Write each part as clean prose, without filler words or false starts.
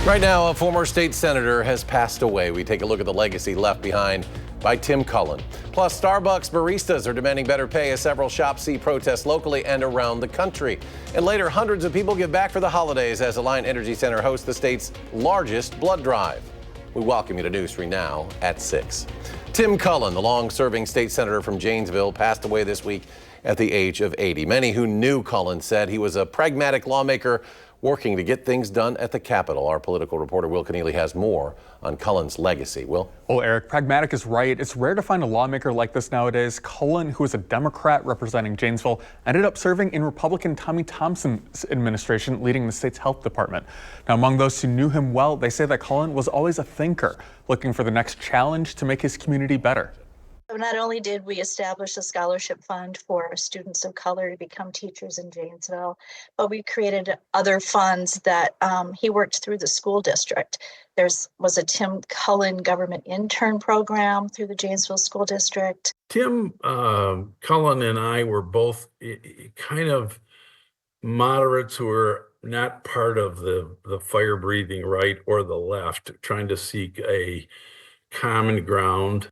Right now, a former state senator has passed away. We take a look at the legacy left behind by Tim Cullen. Plus, Starbucks baristas are demanding better pay as several shops see protests locally and around the country. And later, hundreds of people give back for the holidays as Alliant Energy Center hosts the state's largest blood drive. We welcome you to News 3 Now at 6. Tim Cullen, the long-serving state senator from Janesville, passed away this week at the age of 80. Many who knew Cullen said he was a pragmatic lawmaker working to get things done at the Capitol. Our political reporter Will Keneally has more on Cullen's legacy. Will? Well, Eric, pragmatic is right. It's rare to find a lawmaker like this nowadays. Cullen, who is a Democrat representing Janesville, ended up serving in Republican Tommy Thompson's administration, leading the state's health department. Now, among those who knew him well, they say that Cullen was always a thinker, looking for the next challenge to make his community better. Not only did we establish a scholarship fund for students of color to become teachers in Janesville, but we created other funds that he worked through the school district. There was a Tim Cullen government intern program through the Janesville School District. Tim Cullen and I were both kind of moderates who were not part of the fire-breathing right or the left, trying to seek a common ground.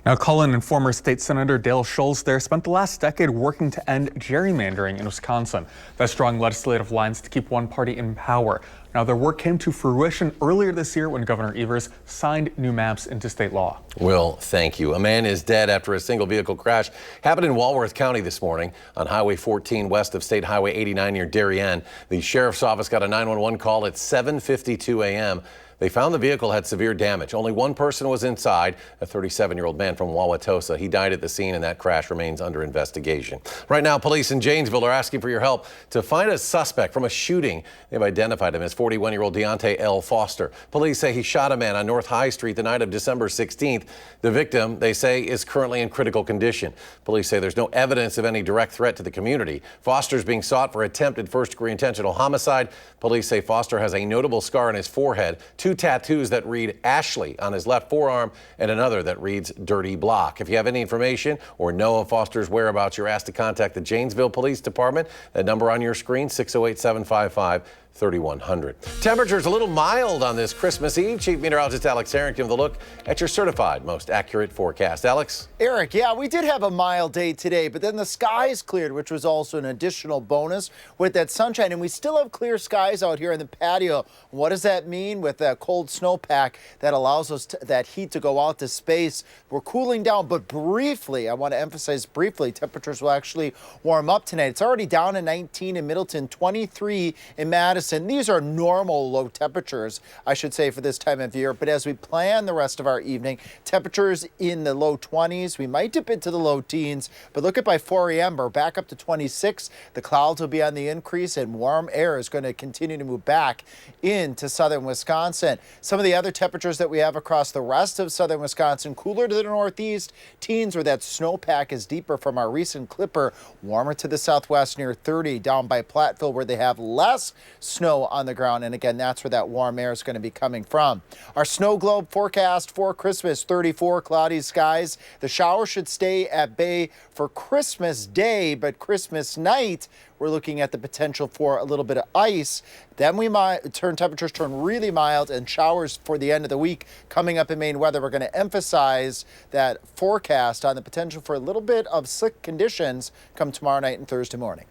Now, Cullen and former state senator Dale Schultz there spent the last decade working to end gerrymandering in Wisconsin. That's drawing legislative lines to keep one party in power. Now, their work came to fruition earlier this year when Governor Evers signed new maps into state law. Will, thank you. A man is dead after a single vehicle crash happened in Walworth County this morning on Highway 14 west of State Highway 89 near Darien. The sheriff's office got a 911 call at 7:52 a.m. They found the vehicle had severe damage. Only one person was inside, a 37-year-old man from Wauwatosa. He died at the scene, and that crash remains under investigation. Right now, police in Janesville are asking for your help to find a suspect from a shooting. They've identified him as 41-year-old Deontay L. Foster. Police say he shot a man on North High Street the night of December 16th. The victim, they say, is currently in critical condition. Police say there's no evidence of any direct threat to the community. Foster's being sought for attempted first-degree intentional homicide. Police say Foster has a notable scar on his forehead, two tattoos that read Ashley on his left forearm, and another that reads Dirty Block. If you have any information or know of Foster's whereabouts, you're asked to contact the Janesville Police Department. That number on your screen, 608-755-3100. Temperatures a little mild on this Christmas Eve. Chief Meteorologist Alex Harrington with a look at your certified most accurate forecast. Alex? Eric, yeah, we did have a mild day today, but then the skies cleared, which was also an additional bonus with that sunshine. And we still have clear skies out here in the patio. What does that mean? With that cold snowpack that allows us that heat to go out to space, we're cooling down, but briefly, I want to emphasize briefly, temperatures will actually warm up tonight. It's already down to 19 in Middleton, 23 in Madison. These are normal low temperatures, I should say, for this time of year. But as we plan the rest of our evening, temperatures in the low 20s. We might dip into the low teens, but look at by 4 a.m. we're back up to 26. The clouds will be on the increase, and warm air is going to continue to move back into southern Wisconsin. Some of the other temperatures that we have across the rest of southern Wisconsin, cooler to the northeast, teens where that snowpack is deeper from our recent clipper, warmer to the southwest near 30, down by Platteville where they have less snow on the ground. And again, that's where that warm air is going to be coming from. Our snow globe forecast for Christmas, 34 cloudy skies. The shower should stay at bay for Christmas Day, but Christmas night, we're looking at the potential for a little bit of ice. Then temperatures turn really mild and showers for the end of the week coming up in Maine weather. We're going to emphasize that forecast on the potential for a little bit of slick conditions come tomorrow night and Thursday morning.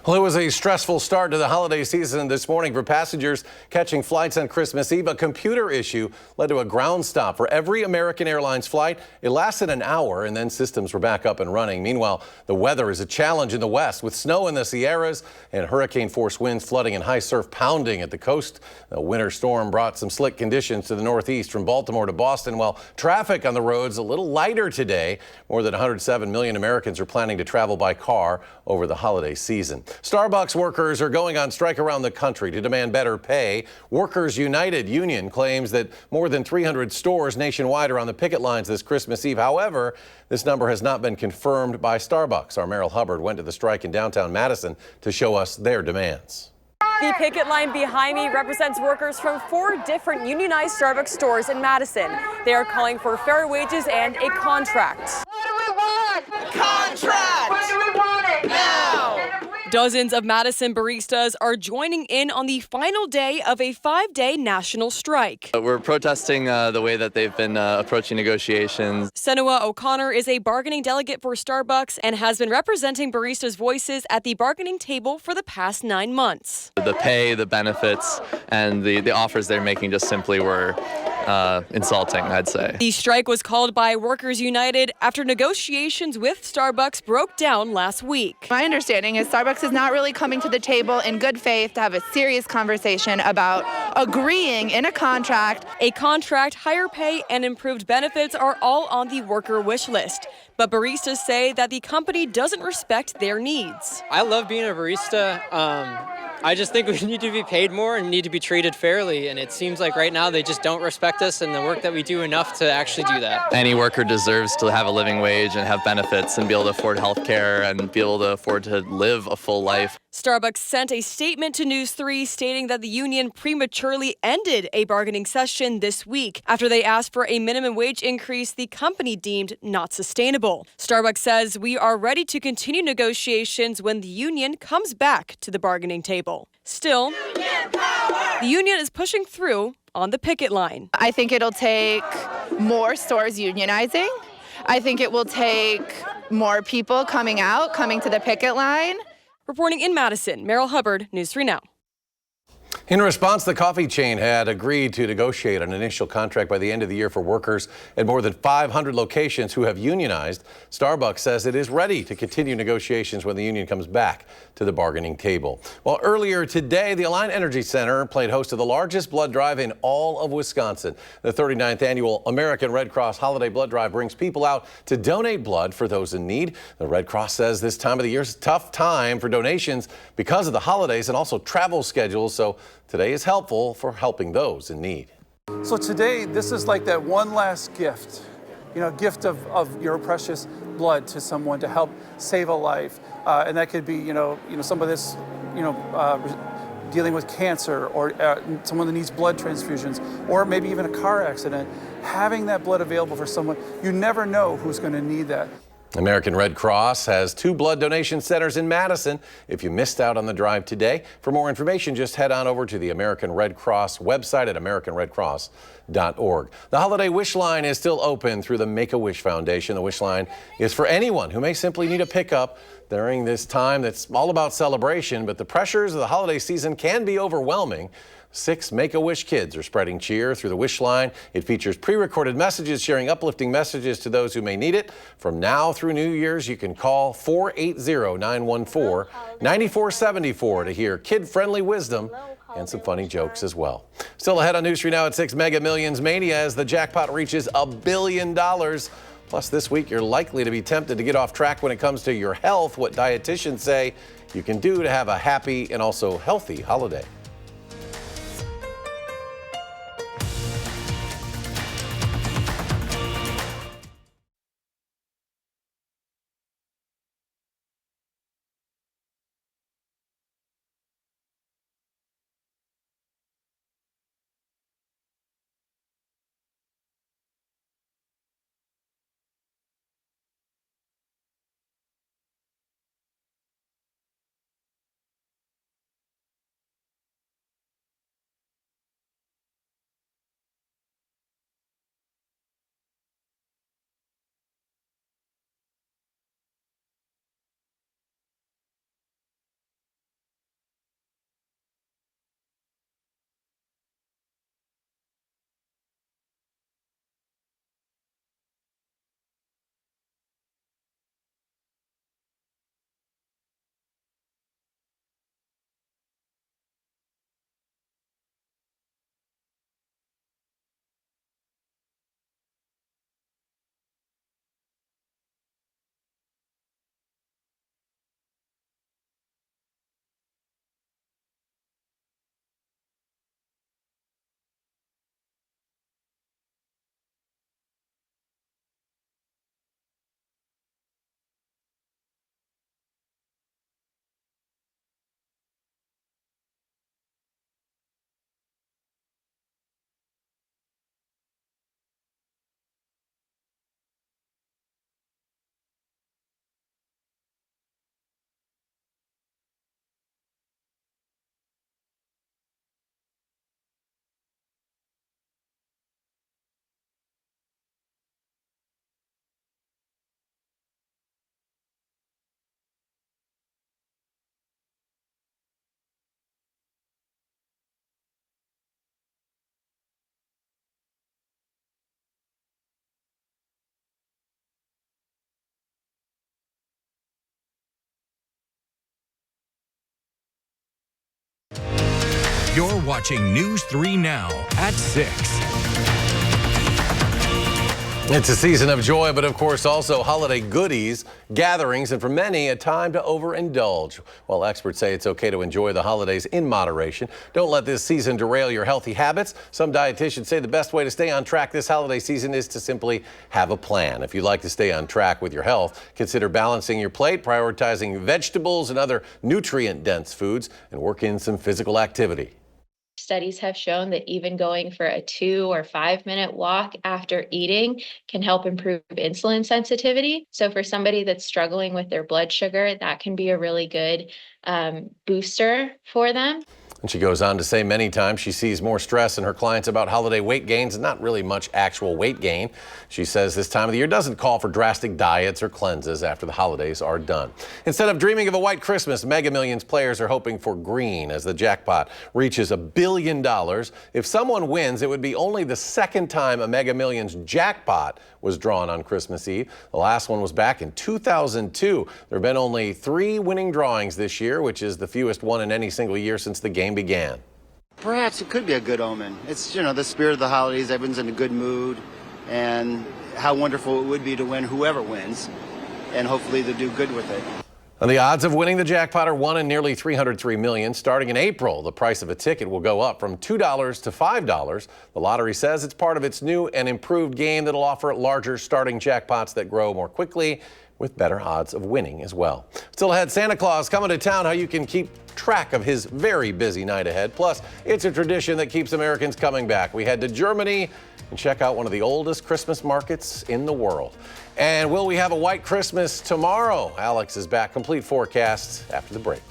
Well, it was a stressful start to the holiday season this morning for passengers catching flights on Christmas Eve. A computer issue led to a ground stop for every American Airlines flight. It lasted an hour, and then systems were back up and running. Meanwhile, the weather is a challenge in the west with snow in the Sierras and hurricane-force winds, flooding and high surf pounding at the coast. A winter storm brought some slick conditions to the northeast from Baltimore to Boston, while traffic on the roads a little lighter today. More than 107 million Americans are planning to travel by car over the holiday season. Starbucks workers are going on strike around the country to demand better pay. Workers United Union claims that more than 300 stores nationwide are on the picket lines this Christmas Eve. However, this number has not been confirmed by Starbucks. Our Merrill Hubbard went to the strike in downtown Madison to show us their demands. The picket line behind me represents workers from 4 different unionized Starbucks stores in Madison. They are calling for fair wages and a contract. What do we want? A contract! When do we want it? Now! Dozens of Madison baristas are joining in on the final day of a 5-day national strike. We're protesting the way that they've been approaching negotiations. Senua O'Connor is a bargaining delegate for Starbucks and has been representing baristas' voices at the bargaining table for the past 9 months. The pay, the benefits, and the offers they're making just simply were insulting, I'd say. The strike was called by Workers United after negotiations with Starbucks broke down last week. My understanding is Starbucks is not really coming to the table in good faith to have a serious conversation about agreeing in a contract. A contract, higher pay, and improved benefits are all on the worker wish list. But baristas say that the company doesn't respect their needs. I love being a barista. I just think we need to be paid more and need to be treated fairly. And it seems like right now they just don't respect us and the work that we do enough to actually do that. Any worker deserves to have a living wage and have benefits and be able to afford health care and be able to afford to live a full life. Starbucks sent a statement to News 3 stating that the union prematurely ended a bargaining session this week after they asked for a minimum wage increase the company deemed not sustainable. Starbucks says we are ready to continue negotiations when the union comes back to the bargaining table. Still, the union is pushing through on the picket line. I think it'll take more stores unionizing. I think it will take more people coming to the picket line. Reporting in Madison, Merrill Hubbard, News 3 Now. In response, the coffee chain had agreed to negotiate an initial contract by the end of the year for workers at more than 500 locations who have unionized. Starbucks says it is ready to continue negotiations when the union comes back to the bargaining table. Well, earlier today, the Alliant Energy Center played host to the largest blood drive in all of Wisconsin. The 39th annual American Red Cross Holiday Blood Drive brings people out to donate blood for those in need. The Red Cross says this time of the year is a tough time for donations because of the holidays and also travel schedules. So today is helpful for helping those in need. So today, this is like that one last gift, gift of your precious blood to someone to help save a life. And that could be, somebody that's, dealing with cancer or someone that needs blood transfusions or maybe even a car accident. Having that blood available for someone, you never know who's going to need that. American Red Cross has 2 blood donation centers in Madison. If you missed out on the drive today, for more information, just head on over to the American Red Cross website at americanredcross.org. The Holiday Wish Line is still open through the Make-A-Wish Foundation. The Wish Line is for anyone who may simply need a pickup during this time that's all about celebration, but the pressures of the holiday season can be overwhelming. 6 Make-A-Wish kids are spreading cheer through the Wish Line. It features pre-recorded messages sharing uplifting messages to those who may need it. From now through New Year's, you can call 480-914-9474 to hear kid-friendly wisdom and some funny jokes as well. Still ahead on News 3 Now at 6, Mega Millions Mania as the jackpot reaches $1 billion. Plus, this week, you're likely to be tempted to get off track when it comes to your health, what dietitians say you can do to have a happy and also healthy holiday. You're watching News 3 Now at 6. It's a season of joy, but of course also holiday goodies, gatherings, and for many, a time to overindulge. While experts say it's okay to enjoy the holidays in moderation, don't let this season derail your healthy habits. Some dietitians say the best way to stay on track this holiday season is to simply have a plan. If you'd like to stay on track with your health, consider balancing your plate, prioritizing vegetables and other nutrient-dense foods, and work in some physical activity. Studies have shown that even going for a 2 or 5 minute walk after eating can help improve insulin sensitivity. So for somebody that's struggling with their blood sugar, that can be a really good booster for them. And she goes on to say many times she sees more stress in her clients about holiday weight gains and not really much actual weight gain. She says this time of the year doesn't call for drastic diets or cleanses after the holidays are done. Instead of dreaming of a white Christmas, Mega Millions players are hoping for green as the jackpot reaches $1 billion. If someone wins, it would be only the second time a Mega Millions jackpot was drawn on Christmas Eve. The last one was back in 2002. There have been only 3 winning drawings this year, which is the fewest one in any single year since the game began. Perhaps it could be a good omen. It's, the spirit of the holidays, everyone's in a good mood, and how wonderful it would be to win whoever wins, and hopefully they'll do good with it. And the odds of winning the jackpot are 1 in nearly 303 million. Starting in April, the price of a ticket will go up from $2 to $5. The lottery says it's part of its new and improved game that'll offer larger starting jackpots that grow more quickly with better odds of winning as well. Still ahead, Santa Claus coming to town, how you can keep track of his very busy night ahead. Plus, it's a tradition that keeps Americans coming back. We head to Germany and check out one of the oldest Christmas markets in the world. And will we have a white Christmas tomorrow? Alex is back. Complete forecast after the break.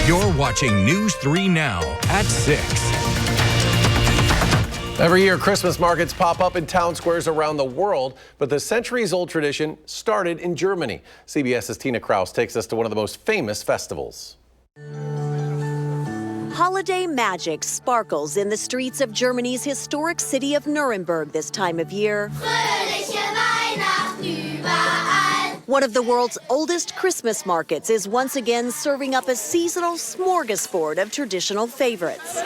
You're watching News 3 Now at 6. Every year, Christmas markets pop up in town squares around the world, but the centuries-old tradition started in Germany. CBS's Tina Kraus takes us to one of the most famous festivals. Holiday magic sparkles in the streets of Germany's historic city of Nuremberg this time of year. Fröhliche Weihnachten. One of the world's oldest Christmas markets is once again serving up a seasonal smorgasbord of traditional favorites.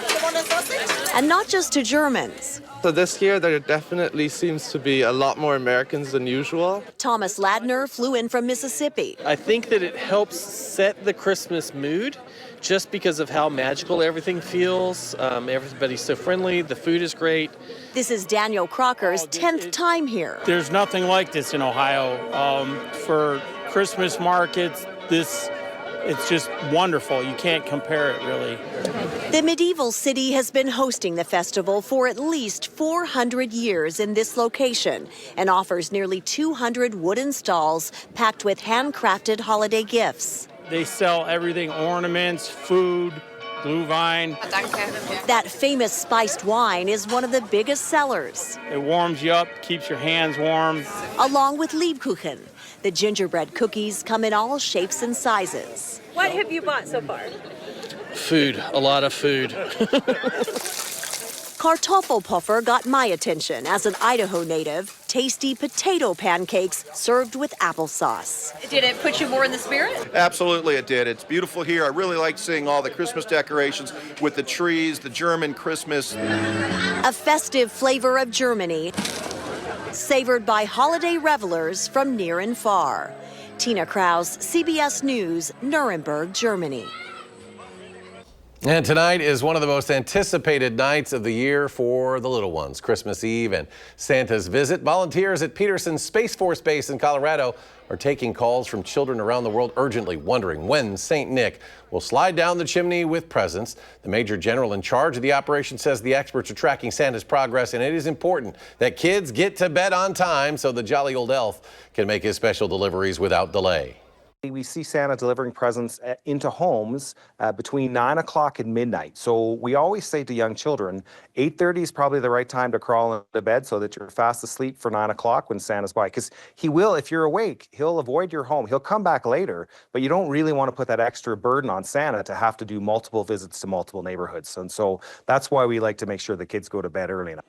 And not just to Germans. So this year there definitely seems to be a lot more Americans than usual. Thomas Ladner flew in from Mississippi. I think that it helps set the Christmas mood just because of how magical everything feels. Everybody's so friendly, the food is great. This is Daniel Crocker's 10th time here. There's nothing like this in Ohio. For Christmas markets, it's just wonderful. You can't compare it, really. The medieval city has been hosting the festival for at least 400 years in this location and offers nearly 200 wooden stalls packed with handcrafted holiday gifts. They sell everything, ornaments, food, Glühwein. That famous spiced wine is one of the biggest sellers. It warms you up, keeps your hands warm. Along with Lebkuchen. The gingerbread cookies come in all shapes and sizes. What have you bought so far? Food, a lot of food. Kartoffelpuffer got my attention as an Idaho native. Tasty potato pancakes served with applesauce. Did it put you more in the spirit? Absolutely it did. It's beautiful here. I really like seeing all the Christmas decorations with the trees, the German Christmas. A festive flavor of Germany, savored by holiday revelers from near and far. Tina Kraus, CBS News, Nuremberg, Germany. And tonight is one of the most anticipated nights of the year for the little ones, Christmas Eve and Santa's visit. Volunteers at Peterson Space Force Base in Colorado are taking calls from children around the world urgently wondering when St. Nick will slide down the chimney with presents. The Major General in charge of the operation says the experts are tracking Santa's progress, and it is important that kids get to bed on time so the jolly old elf can make his special deliveries without delay. We see Santa delivering presents into homes between 9 o'clock and midnight. So we always say to young children, 8:30 is probably the right time to crawl into bed so that you're fast asleep for 9 o'clock when Santa's by. Because he will, if you're awake, he'll avoid your home. He'll come back later, but you don't really want to put that extra burden on Santa to have to do multiple visits to multiple neighborhoods. And so that's why we like to make sure the kids go to bed early enough.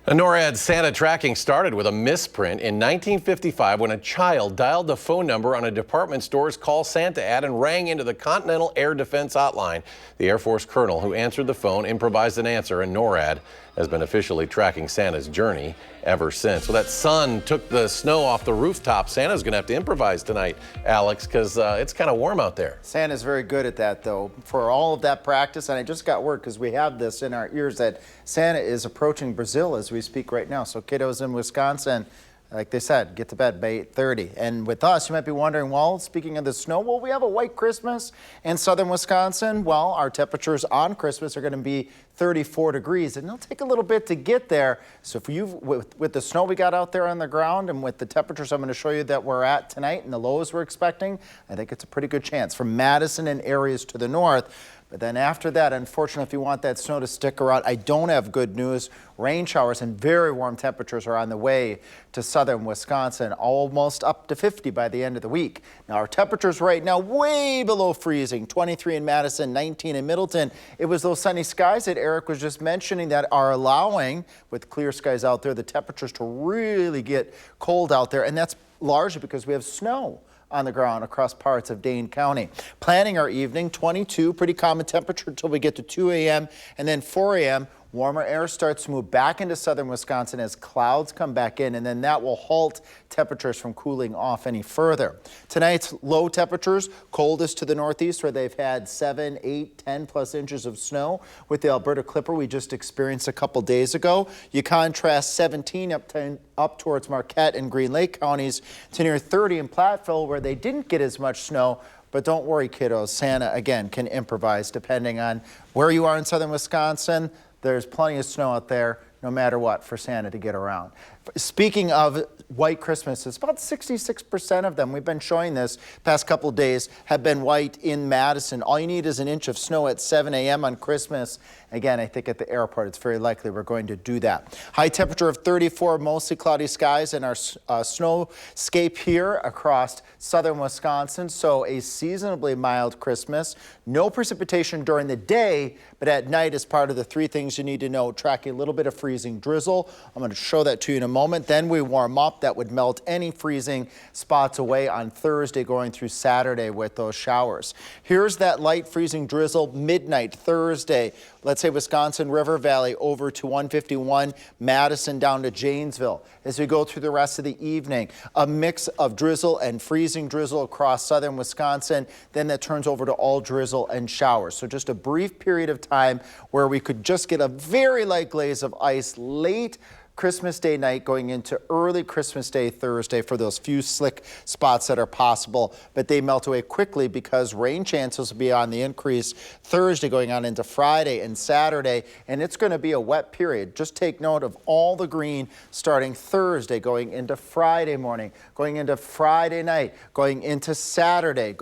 NORAD Santa tracking started with a misprint in 1955 when a child dialed the phone number on a department store's Call Santa ad and rang into the Continental Air Defense Hotline. The Air Force colonel who answered the phone improvised an answer, and NORAD has been officially tracking Santa's journey ever since. Well, that sun took the snow off the rooftop. Santa's going to have to improvise tonight, Alex, because it's kind of warm out there. Santa's very good at that, though. For all of that practice, and I just got word, because we have this in our ears, that Santa is approaching Brazil as we speak right now. So kiddos in Wisconsin, like they said, get to bed by 8:30. And with us, you might be wondering, well, speaking of the snow, will we have a white Christmas in southern Wisconsin? Well, our temperatures on Christmas are going to be 34 degrees, and it'll take a little bit to get there. So for you, with the snow we got out there on the ground and with the temperatures I'm going to show you that we're at tonight and the lows we're expecting, I think it's a pretty good chance from Madison and areas to the north. But then after that, unfortunately, if you want that snow to stick around, I don't have good news. Rain showers and very warm temperatures are on the way to southern Wisconsin, almost up to 50 by the end of the week. Now, our temperatures right now way below freezing, 23 in Madison, 19 in Middleton. It was those sunny skies that Eric was just mentioning that are allowing, with clear skies out there, the temperatures to really get cold out there. And that's largely because we have snow on the ground across parts of Dane County. Planning our evening, 22, pretty common temperature until we get to 2 a.m. and then 4 a.m. Warmer air starts to move back into southern Wisconsin as clouds come back in, and then that will halt temperatures from cooling off any further. Tonight's low temperatures, coldest to the northeast where they've had 7, 8, 10 plus inches of snow with the Alberta Clipper we just experienced a couple days ago. You contrast 17 up towards Marquette and Green Lake counties to near 30 in Platteville where they didn't get as much snow. But don't worry, kiddos. Santa, again, can improvise depending on where you are in southern Wisconsin. There's plenty of snow out there, no matter what, for Santa to get around. Speaking of white Christmases, about 66% of them, we've been showing this past couple of days, have been white in Madison. All you need is an inch of snow at 7 a.m. on Christmas, Again, I think at the airport, it's very likely we're going to do that. High temperature of 34, mostly cloudy skies, and our snowscape here across southern Wisconsin. So a seasonably mild Christmas. No precipitation during the day, but at night is part of the 3 things you need to know. Tracking a little bit of freezing drizzle. I'm going to show that to you in a moment. Then we warm up. That would melt any freezing spots away on Thursday going through Saturday with those showers. Here's that light freezing drizzle midnight Thursday. Let's say Wisconsin River Valley over to 151, Madison down to Janesville. As we go through the rest of the evening, a mix of drizzle and freezing drizzle across southern Wisconsin. Then that turns over to all drizzle and showers. So just a brief period of time where we could just get a very light glaze of ice late Christmas Day night going into early Christmas Day Thursday for those few slick spots that are possible, but they melt away quickly because rain chances will be on the increase Thursday going on into Friday and Saturday, and it's going to be a wet period. Just take note of all the green starting Thursday going into Friday morning, going into Friday night, going into Saturday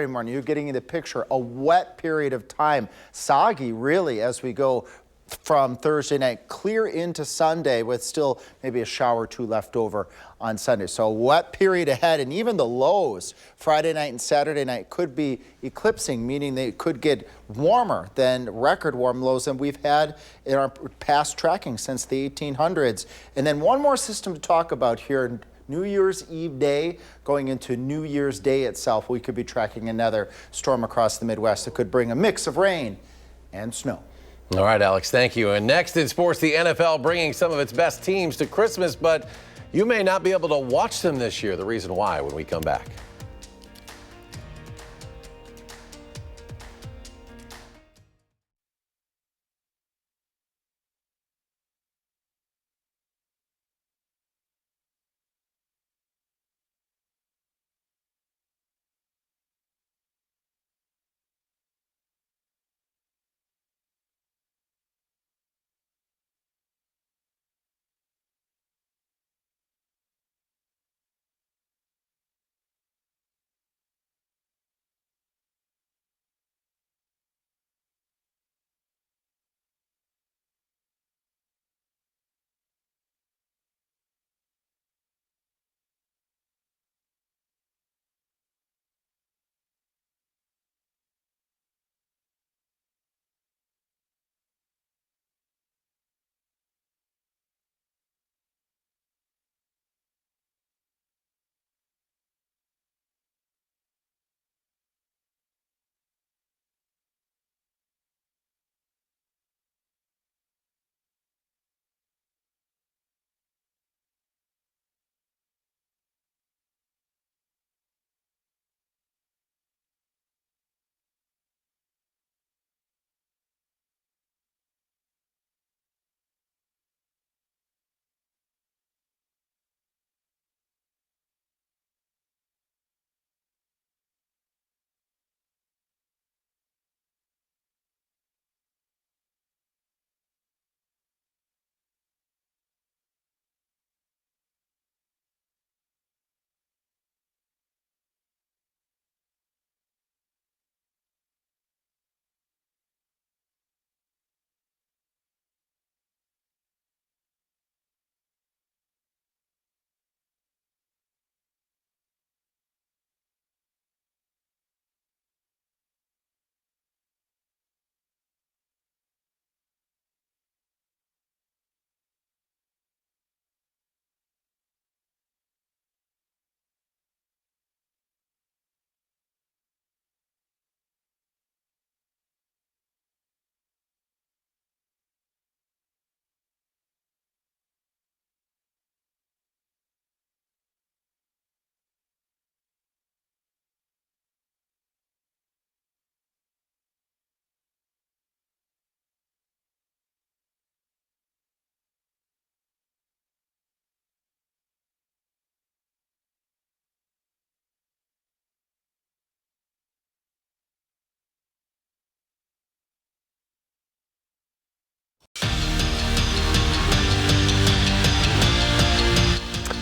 morning. You're getting the picture, a wet period of time, soggy really as we go from Thursday night clear into Sunday with still maybe a shower or 2 left over on Sunday. So a wet period ahead, and even the lows Friday night and Saturday night could be eclipsing, meaning they could get warmer than record warm lows than we've had in our past tracking since the 1800s. And then one more system to talk about here. New Year's Eve day going into New Year's Day itself, we could be tracking another storm across the Midwest that could bring a mix of rain and snow. All right, Alex, thank you. And next in sports, the NFL bringing some of its best teams to Christmas, but you may not be able to watch them this year. The reason why when we come back.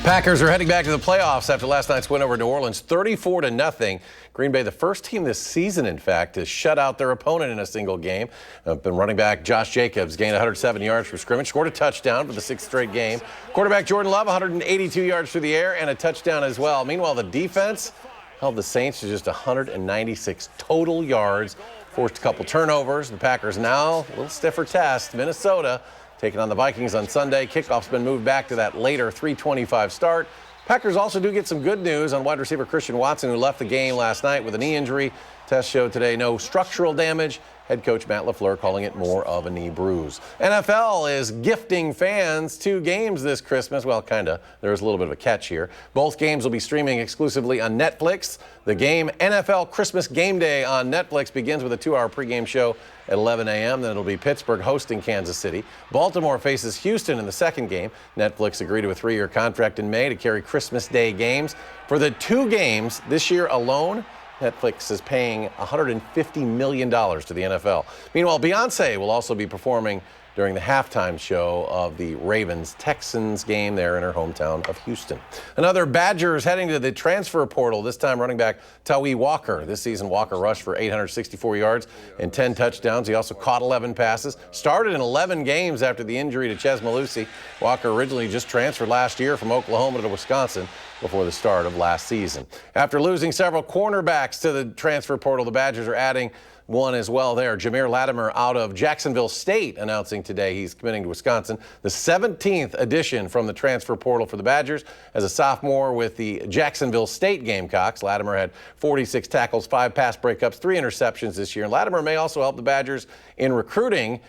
Packers are heading back to the playoffs after last night's win over New Orleans, 34-0. Green Bay, the first team this season, in fact, to shut out their opponent in a single game. Been running back Josh Jacobs gained 107 yards from scrimmage, scored a touchdown for the 6th straight game. Quarterback Jordan Love, 182 yards through the air and a touchdown as well. Meanwhile, the defense held the Saints to just 196 total yards, forced a couple turnovers. The Packers now a little stiffer test. Minnesota taking on the Vikings on Sunday. Kickoff's been moved back to that later 3:25 start. Packers also do get some good news on wide receiver Christian Watson, who left the game last night with a knee injury. Test showed today no structural damage. Head coach Matt LaFleur calling it more of a knee bruise. NFL is gifting fans 2 games this Christmas. Well, kinda. There's a little bit of a catch here. Both games will be streaming exclusively on Netflix. The game NFL Christmas Game Day on Netflix begins with a 2-hour pregame show at 11 a.m. Then it'll be Pittsburgh hosting Kansas City. Baltimore faces Houston in the second game. Netflix agreed to a 3-year contract in May to carry Christmas Day games. For the 2 games this year alone, Netflix is paying $150 million to the NFL. Meanwhile, Beyonce will also be performing during the halftime show of the Ravens-Texans game there in her hometown of Houston. Another Badgers heading to the transfer portal, this time running back Tawee Walker. This season, Walker rushed for 864 yards and 10 touchdowns. He also caught 11 passes. Started in 11 games after the injury to Ches Malusi. Walker originally just transferred last year from Oklahoma to Wisconsin before the start of last season. After losing several cornerbacks to the transfer portal, the Badgers are adding one as well there. Jameer Latimer out of Jacksonville State announcing today he's committing to Wisconsin. The 17th addition from the transfer portal for the Badgers. As a sophomore with the Jacksonville State Gamecocks, Latimer had 46 tackles, 5 pass breakups, 3 interceptions this year. And Latimer may also help the Badgers in recruiting.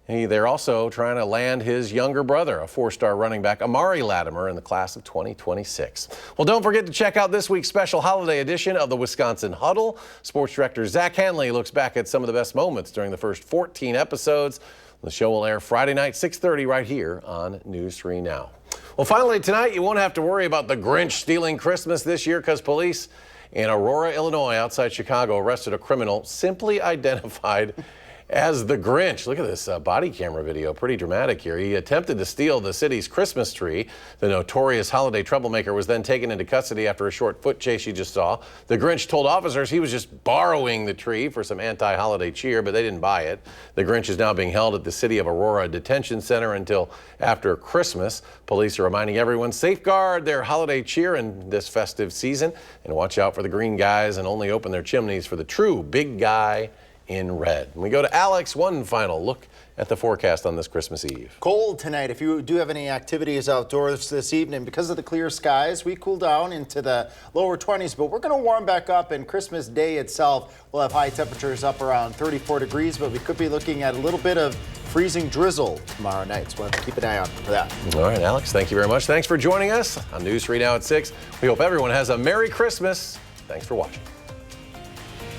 They're also trying to land his younger brother, a 4-star running back, Amari Latimer, in the class of 2026. Well, don't forget to check out this week's special holiday edition of the Wisconsin Huddle. Sports director Zach Henley looks back at some of the best moments during the first 14 episodes. The show will air Friday night, 6:30, right here on News 3 Now. Well, finally, tonight, you won't have to worry about the Grinch stealing Christmas this year because police in Aurora, Illinois, outside Chicago, arrested a criminal simply identified as the Grinch. Look at this body camera video, pretty dramatic here. He attempted to steal the city's Christmas tree. The notorious holiday troublemaker was then taken into custody after a short foot chase you just saw. The Grinch told officers he was just borrowing the tree for some anti-holiday cheer, but they didn't buy it. The Grinch is now being held at the City of Aurora Detention Center until after Christmas. Police are reminding everyone safeguard their holiday cheer in this festive season and watch out for the green guys and only open their chimneys for the true big guy in red. We go to Alex, one final look at the forecast on this Christmas Eve. Cold tonight. If you do have any activities outdoors this evening, because of the clear skies, we cool down into the lower 20s, but we're going to warm back up, and Christmas Day itself will have high temperatures up around 34 degrees, but we could be looking at a little bit of freezing drizzle tomorrow night, so we'll have to keep an eye out for that. All right, Alex, thank you very much. Thanks for joining us on News 3 Now at 6. We hope everyone has a Merry Christmas. Thanks for watching.